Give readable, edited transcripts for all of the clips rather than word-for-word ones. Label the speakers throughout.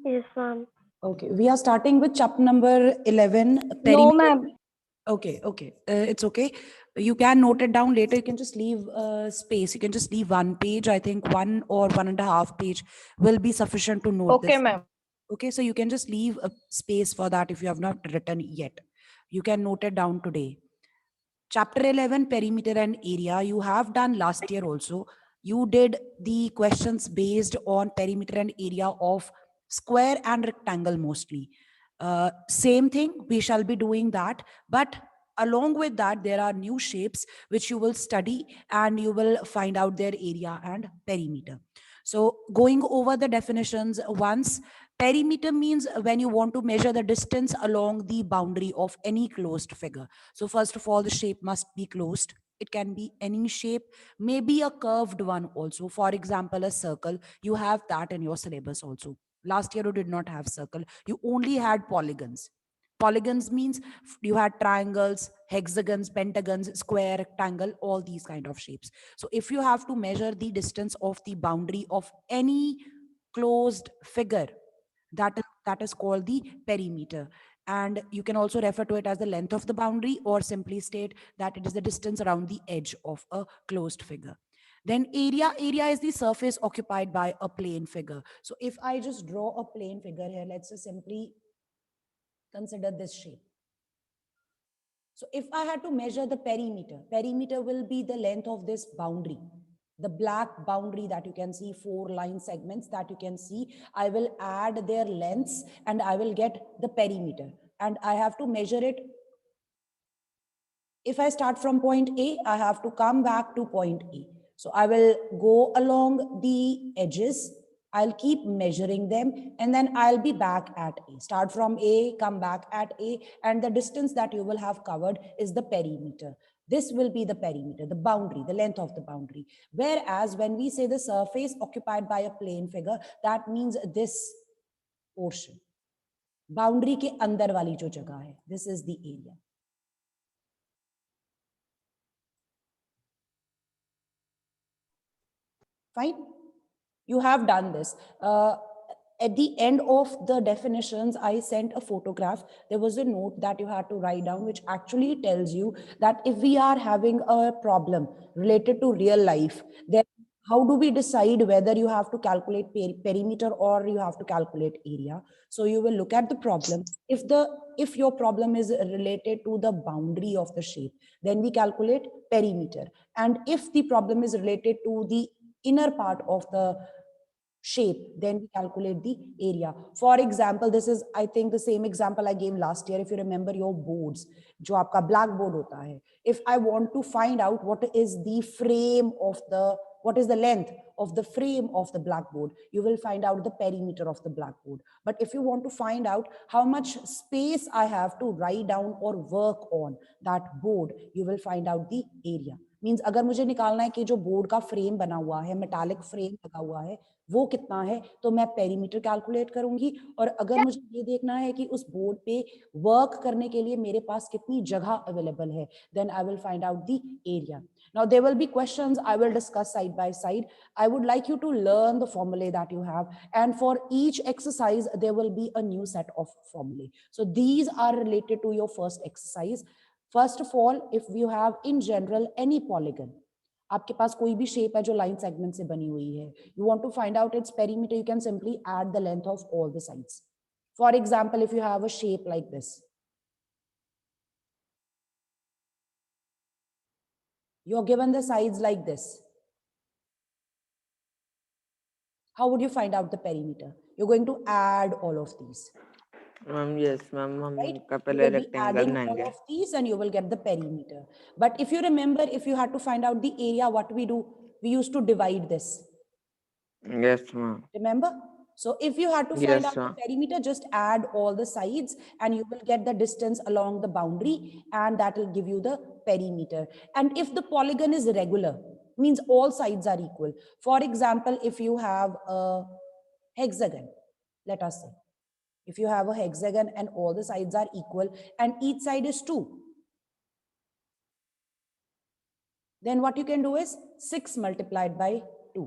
Speaker 1: Yes, ma'am.
Speaker 2: Okay, we are starting with chapter number 11.
Speaker 1: No,
Speaker 2: Perimeter.
Speaker 1: ma'am.
Speaker 2: Okay, okay. It's okay. You can note it down later. You can just leave space. You can just leave one page. I think 1 or 1.5 page will be sufficient to note
Speaker 1: Okay,
Speaker 2: this.
Speaker 1: ma'am.
Speaker 2: Okay, so you can just leave a space for that if you have not written yet. You can note it down today. Chapter 11, perimeter and area, you have done last year also. You did the questions based on perimeter and area of square and rectangle mostly. Same thing, we shall be doing that. But along with that, there are new shapes which you will study and you will find out their area and perimeter. So, going over the definitions once, perimeter means when you want to measure the distance along the boundary of any closed figure. So first of all, the shape must be closed. It can be any shape, maybe a curved one also. For example, a circle. You have that in your syllabus also. Last year you did not have circle. You only had polygons. Polygons means you had triangles, hexagons, pentagons, square, rectangle, all these kind of shapes. So if you have to measure the distance of the boundary of any closed figure, that is called the perimeter. And you can also refer to it as the length of the boundary, or simply state that it is the distance around the edge of a closed figure. Then area is the surface occupied by a plane figure. So if I just draw a plane figure here, let's just simply consider this shape. So if I had to measure the perimeter will be the length of this boundary, the black boundary that you can see, 4 line segments that you can see. I will add their lengths and I will get the perimeter. And I have to measure it. If I start from point A, I have to come back to point A. So I will go along the edges. I'll keep measuring them and then I'll be back at A. Start from A, come back at A, and the distance that you will have covered is the perimeter. This will be the perimeter, the boundary, the length of the boundary. Whereas when we say the surface occupied by a plane figure, that means this portion. Boundary के अंदर वाली जो जगह है, this is the area. Fine. You have done this. At the end of the definitions, I sent a photograph. There was a note that you had to write down, which actually tells you that if we are having a problem related to real life, then how do we decide whether you have to calculate perimeter or you have to calculate area? So you will look at the problem. If your problem is related to the boundary of the shape, then we calculate perimeter. And if the problem is related to the inner part of the shape, then we calculate the area. For example, this is, I think, the same example I gave last year. If you remember your boards, जो आपका blackboard होता है, if I want to find out what is the length of the frame of the blackboard, you will find out the perimeter of the blackboard. But if you want to find out how much space I have to write down or work on that board, you will find out the area. Means अगर मुझे निकालना है कि जो board का frame बना हुआ है, मेटालिक फ्रेम लगा हुआ है, वो कितना है, तो मैं पेरीमीटर कैलकुलेट करूंगी. और अगर मुझे ये देखना है कि उस बोर्ड पे वर्क करने के लिए मेरे पास कितनी जगह अवेलेबल है, then I will find out the area. Now there will be questions I will discuss side by side. I would like you to learn the formulae that you have, and for each exercise there will be a new set of formulae. So these are related to your first exercise. First of all, if you have in general any polygon, आपके पास कोई भी shape है जो line segment से बनी हुई है, you want to find out its perimeter, you can simply add the length of all the sides. For example, if you have a shape like this, you're given the sides like this, how would you find out the perimeter? You're going to add all of these.
Speaker 3: Yes, ma'am.
Speaker 2: Right? You will be adding all of these and you will get the perimeter. But if you remember, if you had to find out the area, what we do? We used to divide this.
Speaker 3: Yes, ma'am.
Speaker 2: Remember? So if you had to find out the perimeter, just add all the sides and you will get the distance along the boundary, and that will give you the perimeter. And if the polygon is regular, means all sides are equal. For example, if you have a hexagon, let us say, if you have a hexagon and all the sides are equal and each side is 2, then what you can do is 6 multiplied by 2.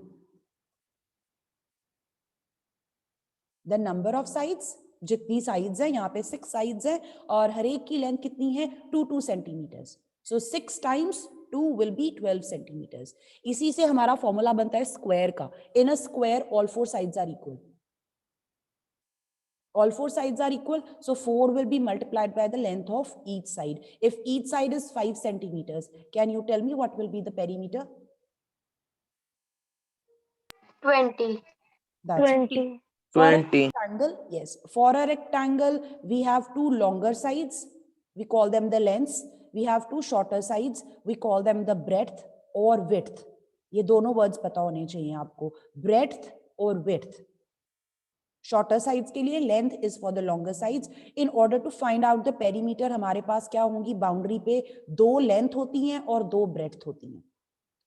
Speaker 2: The number of sides, जितनी sides है यहाँ पे 6 sides है और हर एक की length कितनी है 2 centimetres. So 6 times 2 will be 12 centimetres. इसी से हमारा फॉर्मूला बनता है स्क्वायर का. In a square all 4 sides are equal. All 4 sides are equal, so 4 will be multiplied by the length of each side. If each side is 5 centimeters, can you tell me what will be the perimeter?
Speaker 1: 20.
Speaker 2: That's
Speaker 1: 20.
Speaker 2: for a
Speaker 3: 20.
Speaker 2: rectangle. Yes, for a rectangle, we have two longer sides. We call them the lengths. We have two shorter sides. We call them the breadth or width. ये दोनों words पता होने चाहिए आपको. Breadth और width. Shorter sides के लिए length is for the longer sides. In order to find out the perimeter हमारे पास क्या होंगी, बाउंड्री पे 2 लेंथ होती हैं और 2 ब्रेड्थ होती हैं.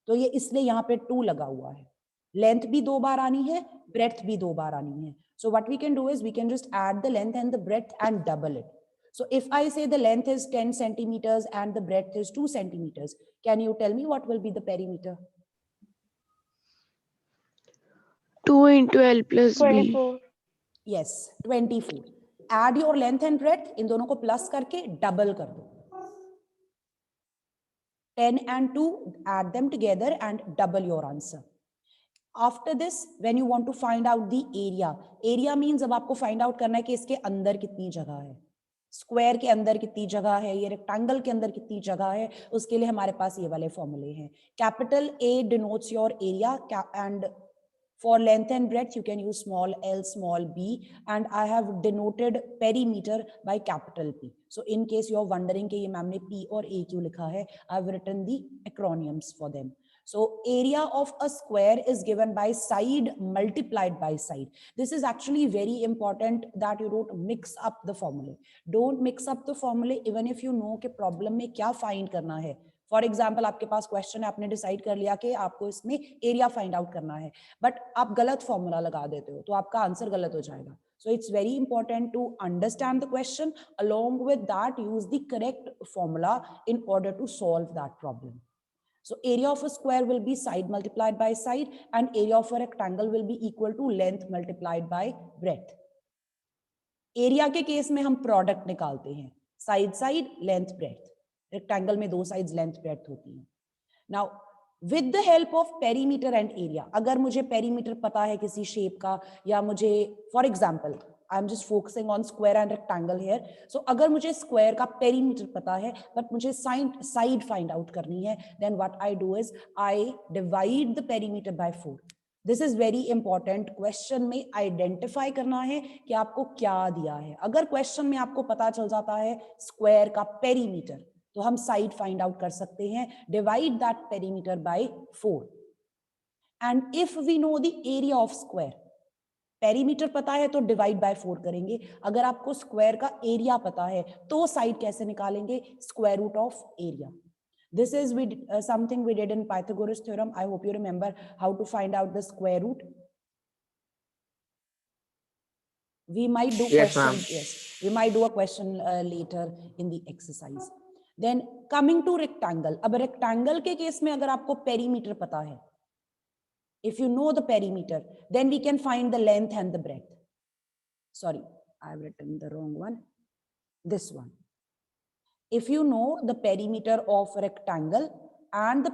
Speaker 2: तो ये इसलिए यहाँ पे 2 लगा हुआ है. लेंथ भी 2 बार आनी है, ब्रेड्थ भी 2 बार आनी है. So what we can do is we can just add the length and the breadth and double it. So if I say the length is 10 centimeters and the breadth is 2 centimeters, can you tell me what will be the perimeter?
Speaker 4: 2 into L plus B.
Speaker 1: 24.
Speaker 2: Yes, 24. Add your length and breadth, इन दोनों को plus करके double कर दो. 10 and 2, add them together and double your answer. After this, when you want to find out the area means अब आपको find out करना है कि इसके अंदर कितनी जगह है. स्क्वायर के अंदर कितनी जगह है, ये रेक्टेंगल के अंदर कितनी जगह है, उसके लिए हमारे पास ये वाले फॉर्मूले हैं. Capital A denotes your area and for length and breadth you can use small l, small b, and I have denoted perimeter by capital P. So in case you are wondering कि ये ma'am ने P और A क्यों लिखा है, I have written the acronyms for them. So area of a square is given by side multiplied by side. This is actually very important that you don't mix up the formula. Don't mix up the formula even if you know कि problem में क्या find करना है. For example आपके पास question है, आपने decide कर लिया कि आपको इसमें एरिया फाइंड आउट करना है, बट आप गलत फॉर्मूला लगा देते हो तो आपका आंसर गलत हो जाएगा. So it's very important to understand the question. Along with that, use the correct formula in order to solve that problem. So area of a square will be side multiplied by side and area of a rectangle will be equal to length multiplied by breadth. Area के case में हम product निकालते हैं, side side length breadth. Rectangle में 2 sides length breadth होती हैं. Now with the help of perimeter and area, अगर मुझे पेरीमीटर पता है किसी शेप का, या मुझे for example I am just focusing on square and rectangle here, so अगर मुझे स्क्वायर का पेरीमीटर पता है बट मुझे साइड फाइंड आउट करनी है, then what I do is I divide the perimeter by 4. This is very important. Question में identify करना है कि आपको क्या दिया है. अगर क्वेश्चन में आपको पता चल जाता है स्क्वायर का पेरीमीटर, तो हम साइड फाइंड आउट कर सकते हैं. Divide that perimeter by 4. And if we know the area of square, perimeter पता है तो डिवाइड बाय 4 करेंगे. अगर आपको स्क्वायर का एरिया पता है तो साइड कैसे निकालेंगे, square root of area. This is something we did in Pythagoras theorem. I hope you remember how to find out the square root. We might do
Speaker 3: Yes, ma'am.
Speaker 2: question. Yes, we might do a question later in the exercise. Then coming to rectangle. अब rectangle के case में अगर आपको perimeter पता है, if you know the perimeter, then we can find the length and the breadth. Sorry, I have written the wrong one. This one. If you know the perimeter of rectangle and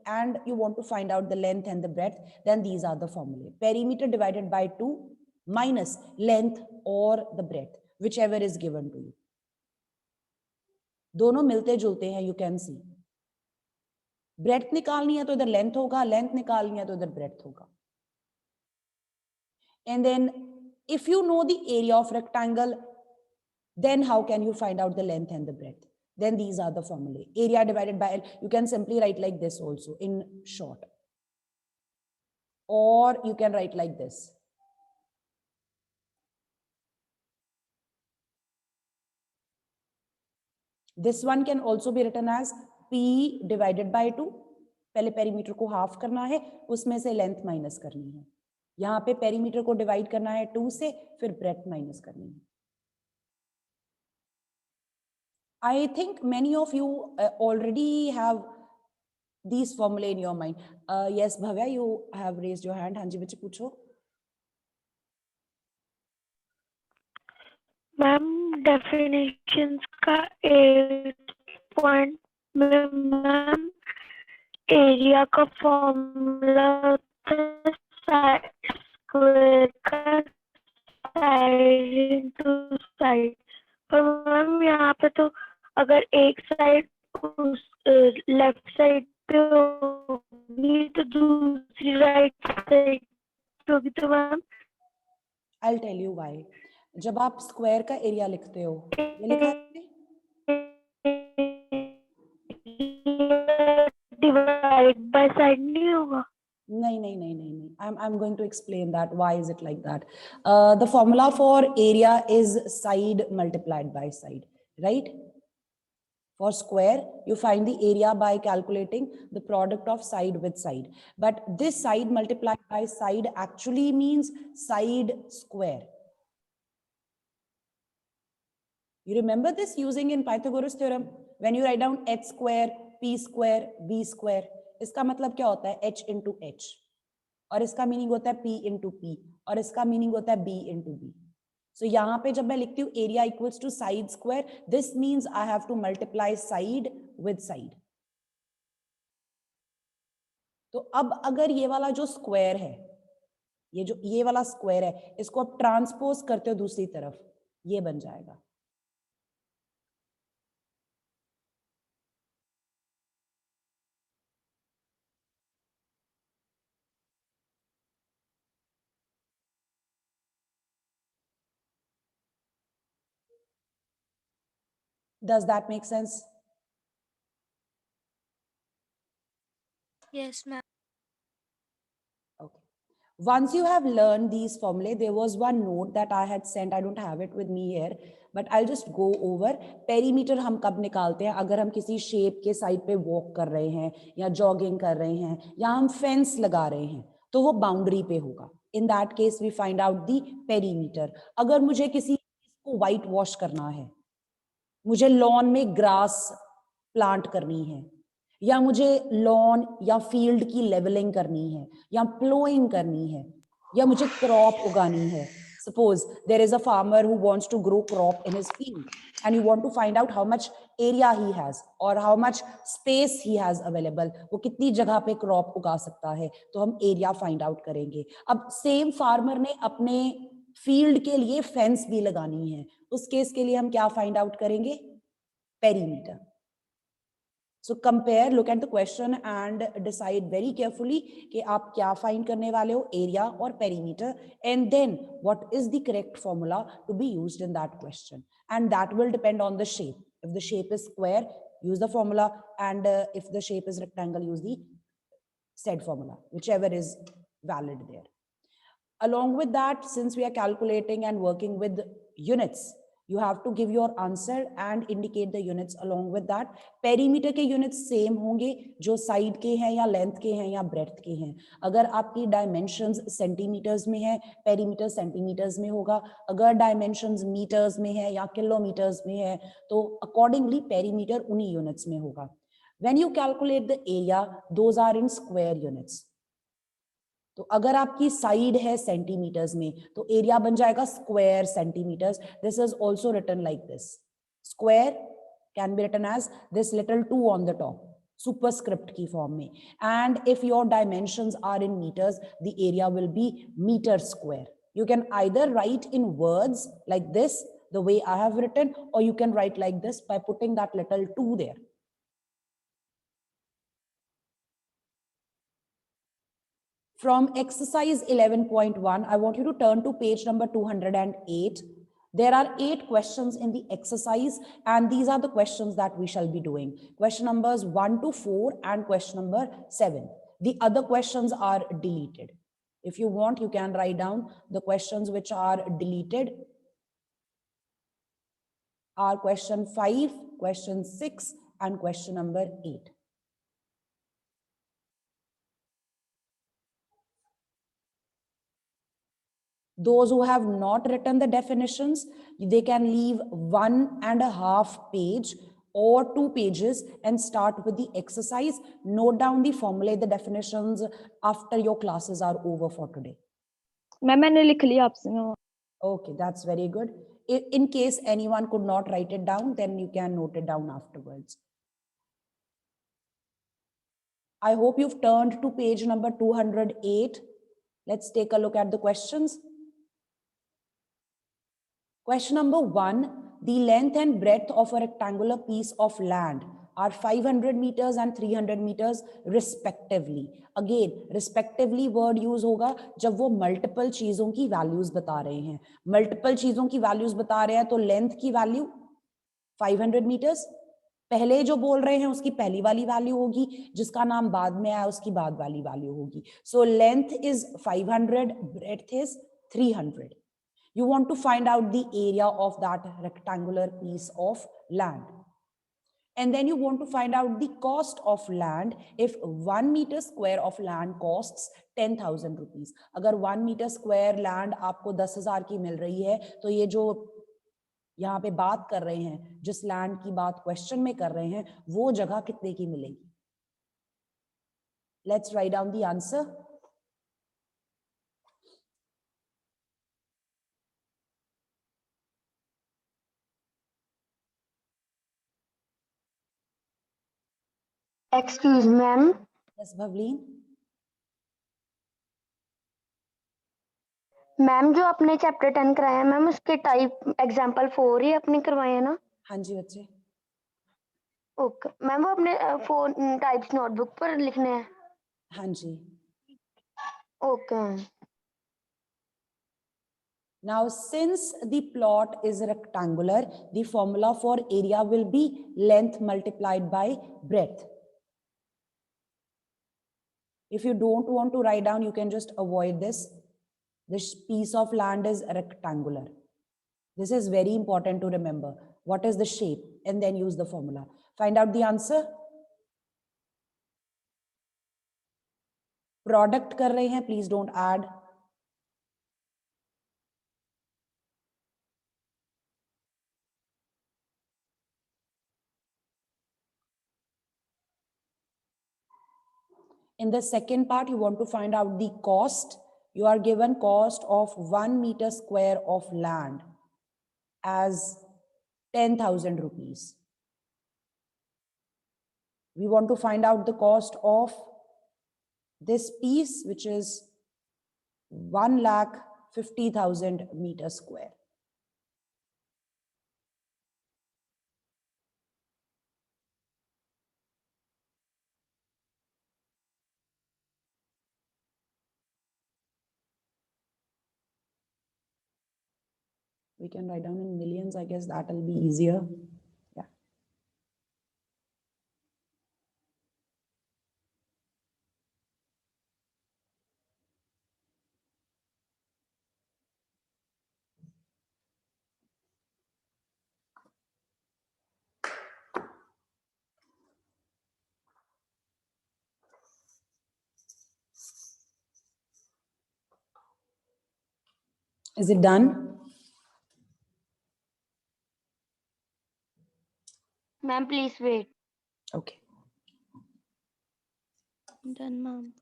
Speaker 2: and you want to find out the length and the breadth, then these are the formulae. Perimeter divided by 2 minus length or the breadth, whichever is given to you. दोनों मिलते जुलते हैं, you can see. Breadth निकालनी है तो इधर length होगा, length निकालनी है तो इधर ब्रेड्थ होगा. And then if you know the area of rectangle, then how can you find out the length and the breadth? Then these are the formulae. Area divided by L, you can simply write like this also in short. Or you can write like this. This one can also be written as P divided by 2. पहले perimeter को half करना है, उसमें से length minus करनी है. यहाँ पे पेरीमीटर को डिवाइड करना है 2 से, फिर ब्रेड्थ माइनस करनी है. I think many of you already have these formulae in your mind. Yes, Bhavya, you have raised your hand. हाँ जी बच्चे पूछो.
Speaker 4: मैम डेफिनेशंस का 8 पॉइंट में मैम एरिया का फॉर्मूला होता है स्क्वायर का साइड इनटू साइड, पर मैम यहाँ पे तो अगर एक साइड उस लेफ्ट साइड पे होगी तो दूसरी राइट साइड पे होगी, तो ma'am
Speaker 2: I'll tell you why. जब आप स्क्वायर का एरिया लिखते हो, ये लिखा है
Speaker 4: डिवाइड बाय साइड नहीं होगा?
Speaker 2: नहीं. I'm going to explain that. Why is it like that? The formula for area is side multiplied by side, right? For square, you find the area by calculating the product of side with side. But this side multiplied by side actually means side square. You remember this using in Pythagoras theorem when you write down h square, p square, b square. इसका मतलब क्या होता है? h into h. और इसका meaning होता है p into p. और इसका मीनिंग होता है b into b. So यहाँ पे जब मैं लिखती हूँ area equals to side square, this means I have to multiply side with side. तो अब अगर ये वाला जो स्क्वायर है, ये वाला स्क्वायर है, इसको आप ट्रांसपोज करते हो दूसरी तरफ, ये बन जाएगा. Does that make sense?
Speaker 5: Yes, ma'am.
Speaker 2: Okay. Once you have learned these formulae, there was one note that I had sent. I don't have it with me here, but I'll just go over. Perimeter हम कब निकालते हैं? अगर हम किसी shape के side पे walk कर रहे हैं या जॉगिंग कर रहे हैं या हम फेंस लगा रहे हैं, तो वो बाउंड्री पे होगा. In that case, we find out the perimeter. अगर मुझे किसी को व्हाइट वॉश करना है, मुझे लॉन में ग्रास प्लांट करनी है, या मुझे लॉन या फील्ड की लेवलिंग करनी है, या प्लोइंग करनी है, या मुझे क्रॉप उगानी है. Suppose there is a farmer who wants to grow crop in his field and you want to find out how much area he has or how much space he has available. वो कितनी जगह पे crop उगा सकता है, तो हम area find out करेंगे. अब सेम फार्मर ने अपने फील्ड के लिए फेंस भी लगानी है, उस केस के लिए हम क्या फाइंड आउट करेंगे? Perimeter. So compare, look at the question and decide very carefully कि आप क्या find करने वाले हो, area और perimeter, and then what is the correct formula to be used in that question, and that will depend on the shape. If the shape is square, use the formula, and if the shape is rectangle, use the said formula, whichever is valid there. Along with that, since we are calculating and working with units, you have to give your answer and indicate the units along with that. Perimeter के units same होंगे जो side के हैं या length के हैं या breadth के हैं. अगर आपकी dimensions centimeters में है, perimeter centimeters में होगा. अगर dimensions meters में है या kilometers में है, तो accordingly perimeter उन्हीं units में होगा. When you calculate the area, those are in square units. तो अगर आपकी साइड है सेंटीमीटर्स में, तो एरिया बन जाएगा square centimetres. This is also written like this. Square can be written as this little 2 on the top, superscript की form में. And if your dimensions are in metres, the area will be metre square. You can either write in words like this, the way I have written, or you can write like this by putting that little 2 there. From exercise 11.1, I want you to turn to page number 208. There are 8 questions in the exercise, and these are the questions that we shall be doing. Question numbers 1 to 4 and question number 7. The other questions are deleted. If you want, you can write down the questions which are deleted are question 5, question 6, and question number 8. Those who have not written the definitions, they can leave 1.5 page or 2 pages and start with the exercise. Note down the formula, the definitions after your classes are over for today.
Speaker 6: मैंने लिख लिया आपसे.
Speaker 2: Okay, that's very good. In case anyone could not write it down, then you can note it down afterwards. I hope you've turned to page number 208. Let's take a look at the questions. Question number 1, the length and breadth of a rectangular piece of land are 500 meters and 300 meters respectively. Again, respectively word use होगा जब वो multiple चीजों की values बता रहे हैं. Multiple चीजों की values बता रहे हैं तो length की value 500 meters. पहले जो बोल रहे हैं उसकी पहली वाली वैल्यू होगी, जिसका नाम बाद में आया उसकी बाद वाली वैल्यू होगी. So length is 500, breadth is 300. You want to find out the area of that rectangular piece of land. And then you want to find out the cost of land if 1 meter square of land costs 10,000 rupees. अगर 1 meter square land आपको 10,000 की मिल रही है, तो ये जो यहाँ पे बात कर रहे हैं, जिस लैंड की बात क्वेश्चन में कर रहे हैं, वो जगह कितने की मिलेगी? Let's write down the answer.
Speaker 1: Excuse ma'am,
Speaker 2: Yes, Bhavleen.
Speaker 1: Ma'am जो आपने चैप्टर 10 कराया है मैम, उसके टाइप एग्जांपल 4 ही आपने करवाए हैं ना?
Speaker 2: हाँ जी बच्चे.
Speaker 1: ओके मैम, वो अपने 4 टाइप्स नोटबुक पर लिखने हैं.
Speaker 2: हाँ जी.
Speaker 1: Okay.
Speaker 2: Now, since the plot is rectangular, the formula for area will be length multiplied by breadth. If you don't want to write down, you can just avoid this. This piece of land is rectangular. This is very important to remember. What is the shape? And then use the formula. Find out the answer. Product कर रहे हैं, please don't add. In the second part, you want to find out the cost. You are given cost of 1 meter square of land as 10,000 rupees. We want to find out the cost of this piece, which is 1,50,000 meters square. We can write down in millions. I guess that will be easier. Yeah. Is it done?
Speaker 1: Ma'am please wait.
Speaker 2: Okay.
Speaker 4: Done, ma'am.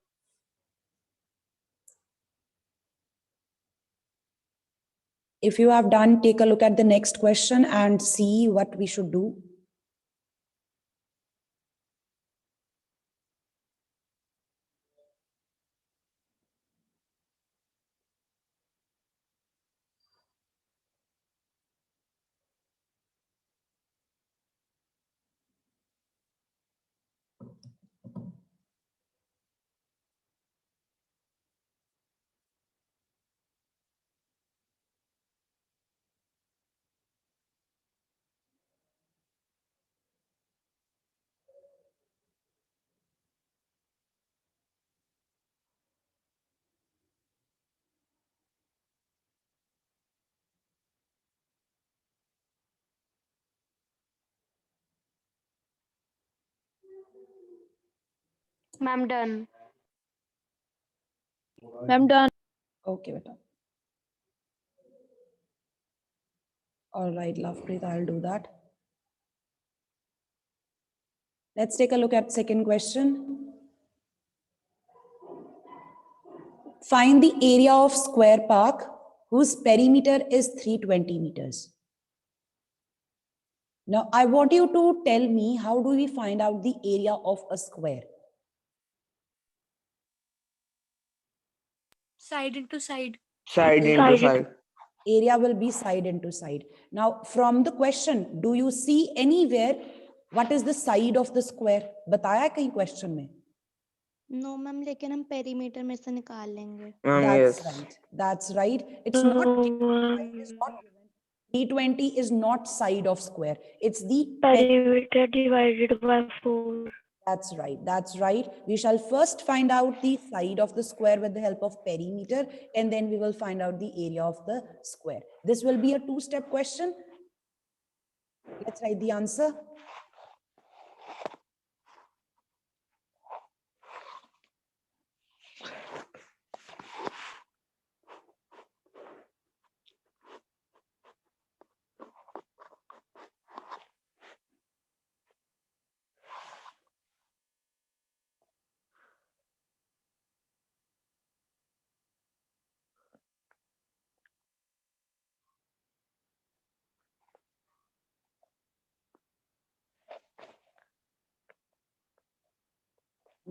Speaker 2: If you have done, take a look at the next question and see what we should do.
Speaker 1: Ma'am done.
Speaker 4: I'm done.
Speaker 2: Okay, beta. All right, Lovepreet, I'll do that. Let's take a look at second question. Find the area of square park whose perimeter is 320 meters. Now, I want you to tell me, how do we find out the area of a square?
Speaker 4: Side into side.
Speaker 3: Side into
Speaker 4: Side.
Speaker 3: side.
Speaker 2: Area will be side into side. Now, from the question, do you see anywhere what is the side of the square? बताया कहीं question में?
Speaker 5: No ma'am, लेकिन हम perimeter में से निकाल लेंगे.
Speaker 3: Ma'am,
Speaker 2: That's
Speaker 3: yes.
Speaker 2: right. That's right. It's not. It is not given. 320 is not side of square. It's the
Speaker 4: Perimeter divided by 4.
Speaker 2: That's right. That's right. We shall first find out the side of the square with the help of perimeter, and then we will find out the area of the square. This will be a two-step question. Let's write the answer.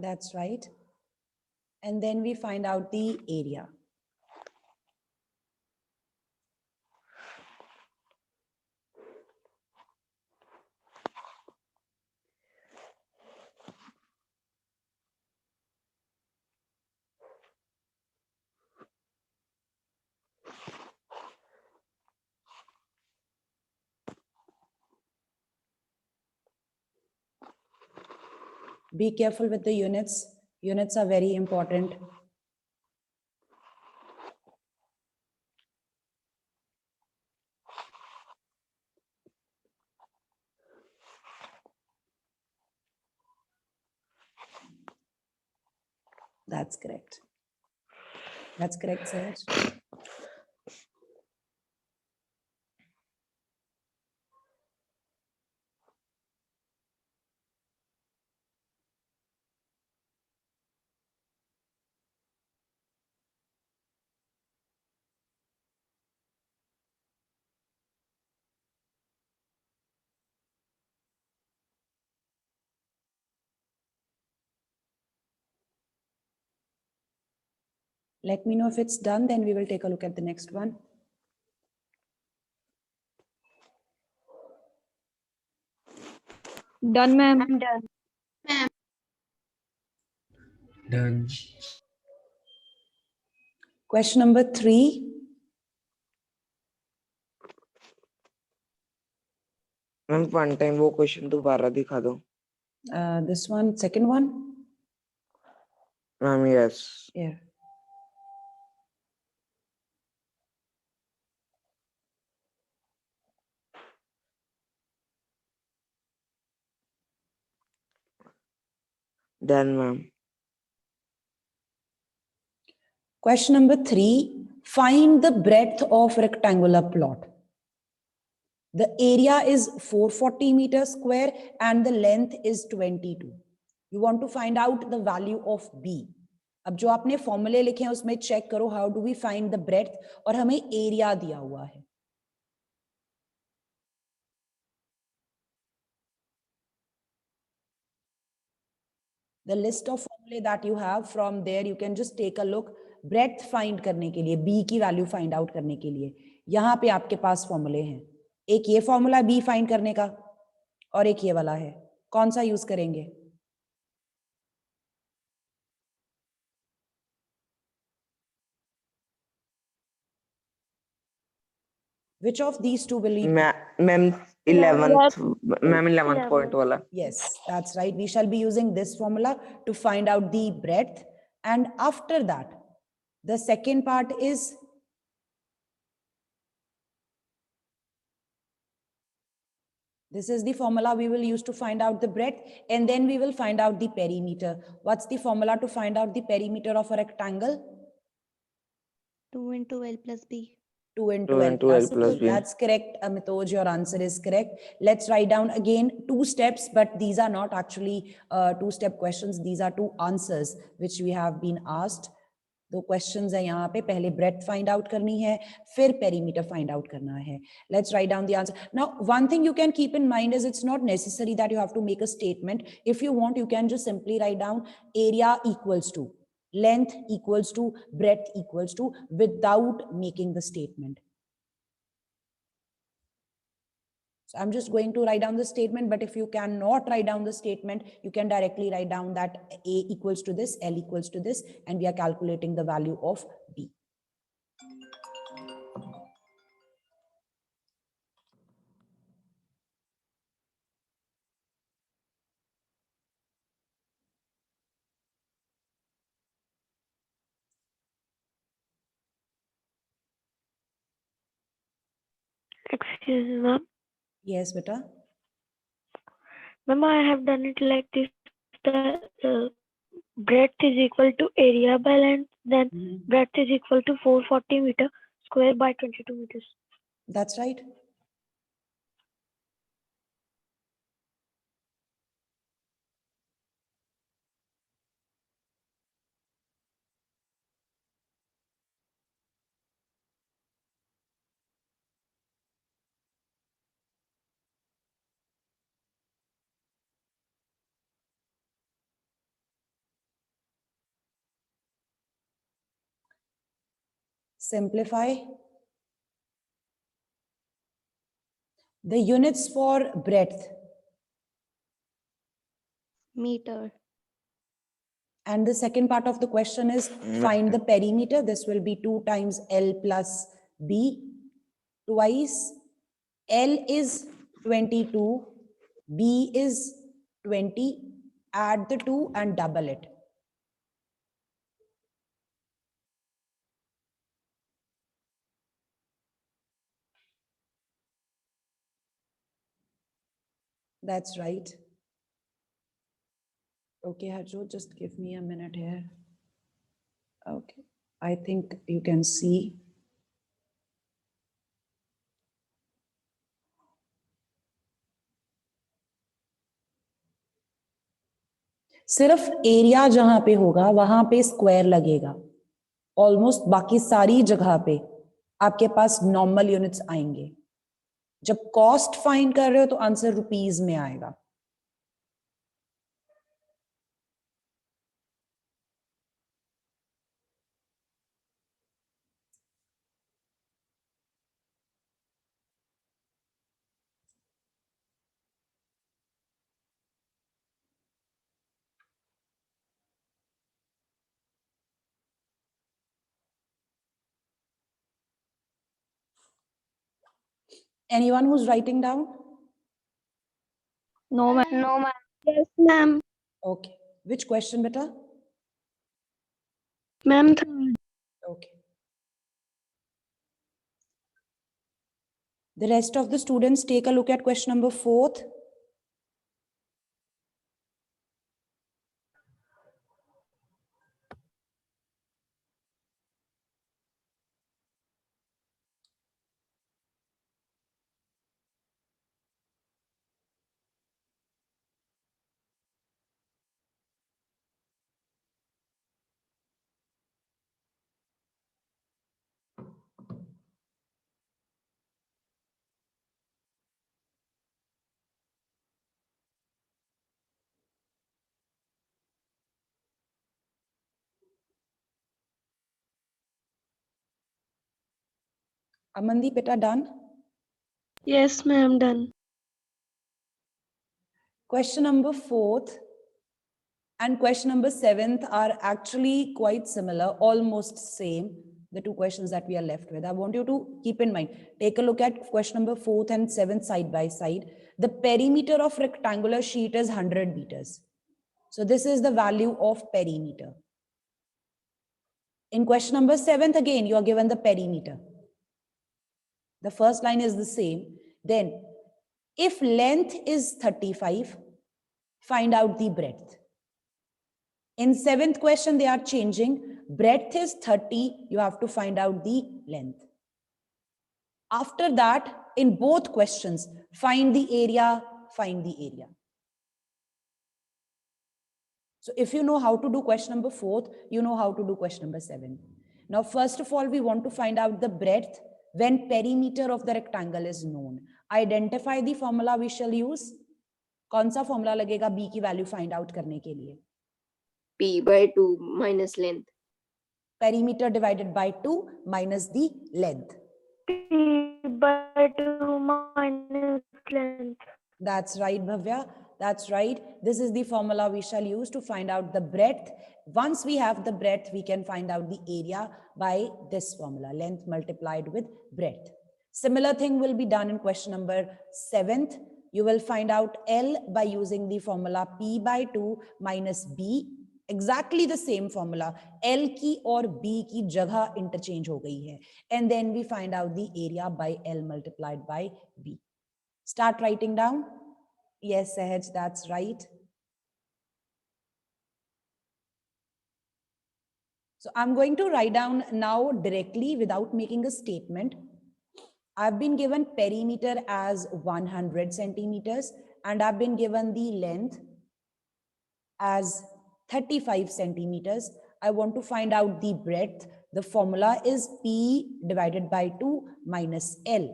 Speaker 2: That's right. And then we find out the area. Be careful with the units. Units are very important. That's correct. That's correct, Sahaj. Let me know if it's done, then we will take a look at the next one.
Speaker 4: Done, ma'am.
Speaker 1: I'm done.
Speaker 3: Done.
Speaker 2: Question number 3.
Speaker 3: Ma'am, one time वो question दोबारा दिखा दो.
Speaker 2: This one, second one.
Speaker 3: Ma'am, yes.
Speaker 2: Yeah.
Speaker 3: Done, ma'am.
Speaker 2: Question number 3. Find the breadth of rectangular plot. The area is 440 meters square and the length is 22. You want to find out the value of B. अब जो आपने फॉर्मूले लिखे हैं उसमें check करो how do we find the breadth और हमें एरिया दिया हुआ है. The list of formulae that you have, from there you can just take a look. Breadth find करने के लिए, B की वैल्यू फाइंड आउट करने के लिए यहाँ पे आपके पास फॉर्मूले हैं. एक ये फॉर्मूला B फाइंड करने का और एक ये वाला है. कौन सा यूज करेंगे? Which of these two will you?
Speaker 3: Ma'am, 11th. Ma'am, 11th point वाला.
Speaker 2: Yes, that's right. We shall be using this formula to find out the breadth. And after that, the second part is this is the formula we will use to find out the breadth, and then we will find out the perimeter. What's the formula to find out the perimeter of a rectangle?
Speaker 5: 2 into L plus B.
Speaker 2: 2 into
Speaker 3: 2
Speaker 2: L
Speaker 3: into
Speaker 2: plus
Speaker 3: L plus
Speaker 2: B.
Speaker 3: B.
Speaker 2: That's correct, Amitoj. Your answer is correct. Let's write down again 2 steps, but these are not actually 2-step questions. These are 2 answers which we have been asked. दो questions है यहाँ पे, पहले breath find out करनी है, फिर perimeter find out करना है. Let's write down the answer. Now one thing you can keep in mind is it's not necessary that you have to make a statement. If you want, you can just simply write down area equals to length equals to breadth equals to without making the statement. So I'm just going to write down the statement, but if you cannot write down the statement, you can directly write down that A equals to this, L equals to this, and we are calculating the value of B.
Speaker 4: Excuse me, ma'am.
Speaker 2: Yes, beta.
Speaker 4: Ma'am, I have done it like this. The breadth is equal to area by length. Then breadth is equal to 440 meter square by 22 meters.
Speaker 2: That's right. Simplify. The units for breadth
Speaker 5: meter.
Speaker 2: and the second part of the question is find the perimeter. This will be 2 times L plus B twice. L is 22, B is 20. Add the two and double it. That's right. Okay, Harjo, just give me a minute here. Okay, I think you can see. सिर्फ area जहां पे होगा वहां पे square लगेगा. Almost बाकी सारी जगह पे आपके पास नॉर्मल यूनिट्स आएंगे. जब कॉस्ट फाइंड कर रहे हो तो आंसर रुपीज में आएगा. Anyone who's writing down?
Speaker 1: No, ma'am. No, ma'am.
Speaker 5: Yes, ma'am.
Speaker 2: Okay. Which question, beta?
Speaker 4: Ma'am,
Speaker 2: Okay. The rest of the students take a look at question number 4. Amandi, beta, done?
Speaker 4: yes, ma'am, done.
Speaker 2: Question number 4 and question number 7 are actually quite similar, almost same. The two questions that we are left with. I want you to keep in mind, take a look at question number 4 and 7 side by side. The perimeter of rectangular sheet is 100 meters. So this is the value of perimeter. In question number 7, again, you are given the perimeter. The first line is the same. Then, if length is 35, find out the breadth. In 7th question, they are changing. Breadth is 30, you have to find out the length. After that, in both questions, find the area, find the area. So if you know how to do question number 4, you know how to do question number 7. Now, first of all, we want to find out the breadth when perimeter of the rectangle is known. Identify the formula we shall use. कौन सा formula लगेगा b की value find out करने के लिए?
Speaker 6: p/2 minus length.
Speaker 2: Perimeter divided by 2 minus the length.
Speaker 4: p/2 minus length.
Speaker 2: That's right, Bhavya. That's right. This is the formula we shall use to find out the breadth. Once we have the breadth, we can find out the area by this formula, length multiplied with breadth. Similar thing will be done in question number 7th. You will find out L by using the formula p/2 minus b. Exactly the same formula. L की और b की जगह interchange हो गई है. And then we find out the area by L multiplied by b. Start writing down. Yes, Sahaj, that's right. So I'm going to write down now directly without making a statement. I've been given perimeter as 100 centimeters and I've been given the length as 35 centimeters. I want to find out the breadth. The formula is P divided by 2 minus L.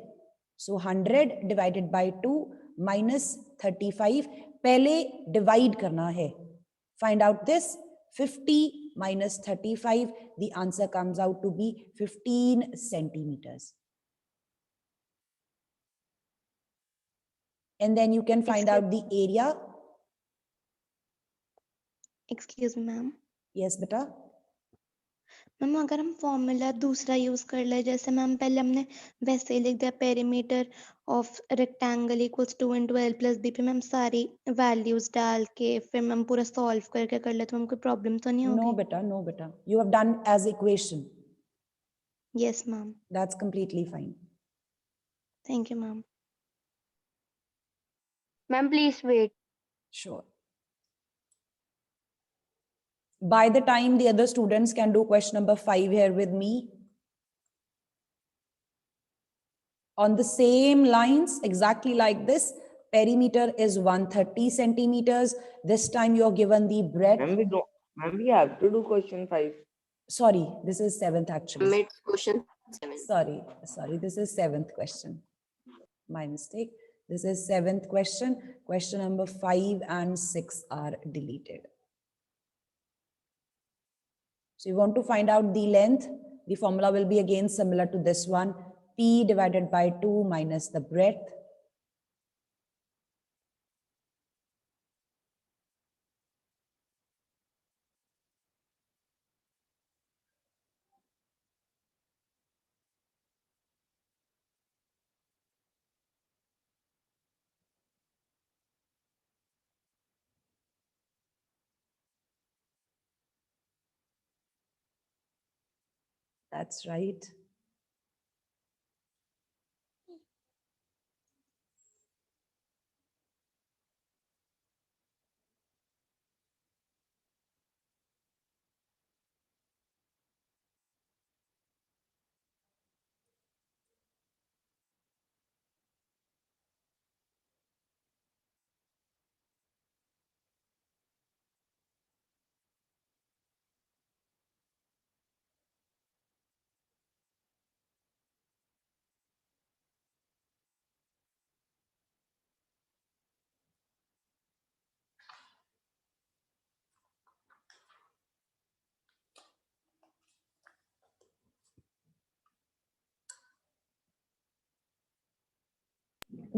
Speaker 2: So 100 divided by 2 minus 35. पहले divide करना है. Find out this. 50 minus 35. The answer comes out to be 15 centimeters. And then you can find out the area.
Speaker 5: Excuse me ma'am
Speaker 2: Yes, beta.
Speaker 5: Ma'am अगर हम formula दूसरा use कर ले, जैसे ma'am पहले हमने वैसे ही लिख दिया perimeter of rectangle equals 2 into L plus B, फिर मैम सारी वैल्यूज डाल के फिर मैम पूरा सॉल्व करके कर ले तो मैम कोई प्रॉब्लम तो नहीं
Speaker 2: No,
Speaker 5: होगी?
Speaker 2: beta, no, beta. You have done as equation.
Speaker 5: Yes ma'am.
Speaker 2: That's completely fine.
Speaker 5: Thank you ma'am.
Speaker 1: Ma'am, please wait.
Speaker 2: Sure. By the time the other students can do question number 5 here with me, on the same lines, exactly like this, perimeter is 130 centimeters. This time you're given the breadth.
Speaker 3: Ma'am, we have to do question 5.
Speaker 2: Sorry, this is 7th actually.
Speaker 6: Mid question 7.
Speaker 2: Sorry, this is 7th question. My mistake. This is 7th question. Question number 5 and 6 are deleted. So you want to find out the length. The formula will be again similar to this one. P divided by 2 minus the breadth. That's right.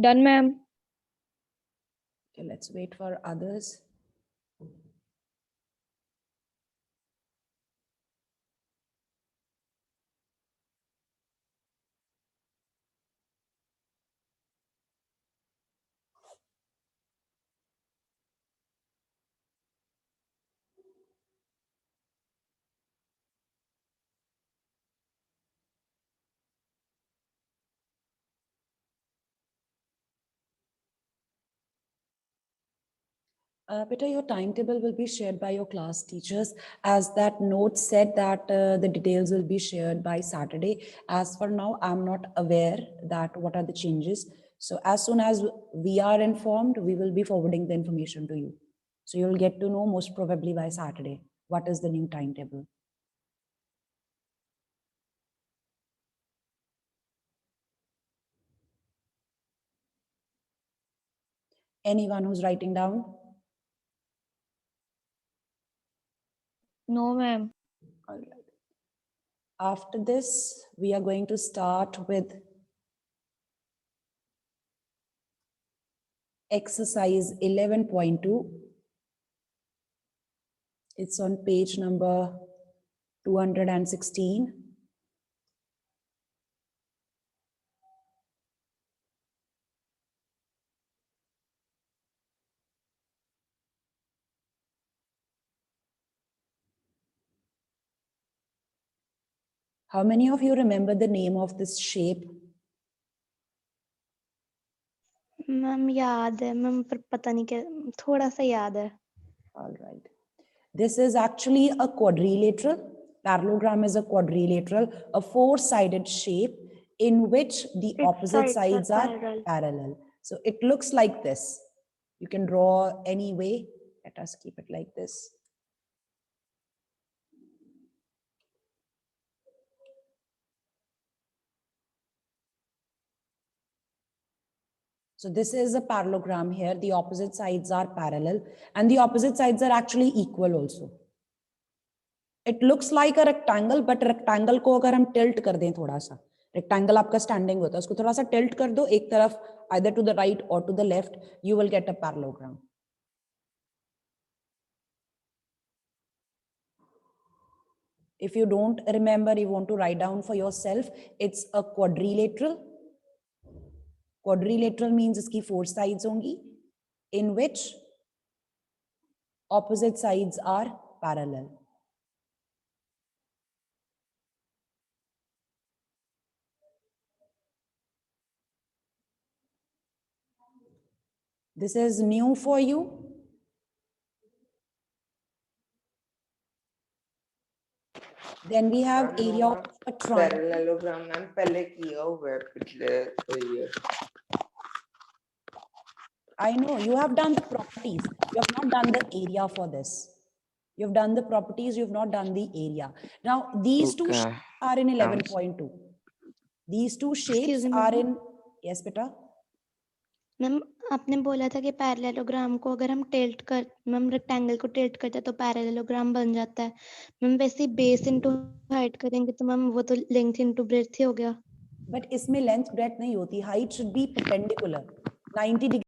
Speaker 4: Done, ma'am.
Speaker 2: Okay, let's wait for others. Beta, your timetable will be shared by your class teachers, as that note said that the details will be shared by Saturday. As for now, I'm not aware that what are the changes. So as soon as we are informed, we will be forwarding the information to you. So you'll get to know most probably by Saturday what is the new timetable. Anyone who's writing down?
Speaker 4: No, ma'am.
Speaker 2: All right. After this, we are going to start with exercise 11.2. It's on page number 216. How many of you remember the name of this shape?
Speaker 5: Ma'am याद है ma'am पर पता नहीं क्या थोड़ा सा याद है.
Speaker 2: All right. This is actually a quadrilateral. Parallelogram is a quadrilateral, a four-sided shape in which the
Speaker 4: Its
Speaker 2: opposite
Speaker 4: sides
Speaker 2: sides
Speaker 4: are
Speaker 2: are
Speaker 4: parallel.
Speaker 2: parallel. So it looks like this. You can draw any way. Let us keep it like this. So this is a parallelogram here. The opposite sides are parallel and the opposite sides are actually equal also. It looks like a rectangle, but rectangle को अगर हम tilt कर दें थोड़ा सा, rectangle आपका standing होता है, उसको थोड़ा सा tilt कर दो एक तरफ, either to the right or to the left, you will get a parallelogram. If you don't remember, you want to write down for yourself, it's a quadrilateral. Quadrilateral means इसकी four sides होंगी, in which opposite sides are parallel. This is new for you. Then we have area of a triangle.
Speaker 3: Parallelogram ma'am पहले किया हुआ है पिछले year.
Speaker 2: I know you have done the properties. You have not done the area for this. You have done the properties. You have not done the area. Now these two
Speaker 3: Okay.
Speaker 2: shapes are in 11.2. These two shapes
Speaker 5: Excuse me,
Speaker 2: are
Speaker 5: ma'am.
Speaker 2: in, yes beta.
Speaker 5: Ma'am आपने बोला था कि parallelogram को अगर हम tilt कर ma'am rectangle को tilt करते हैं तो पैरेललोग्राम बन जाता है. मैम वैसे बेस इनटू हाइट करेंगे तो मैम वो तो लेंथ इनटू ब्रेड्थ ही हो गया.
Speaker 2: But इसमें length breadth नहीं होती. Height should be perpendicular. 90 degree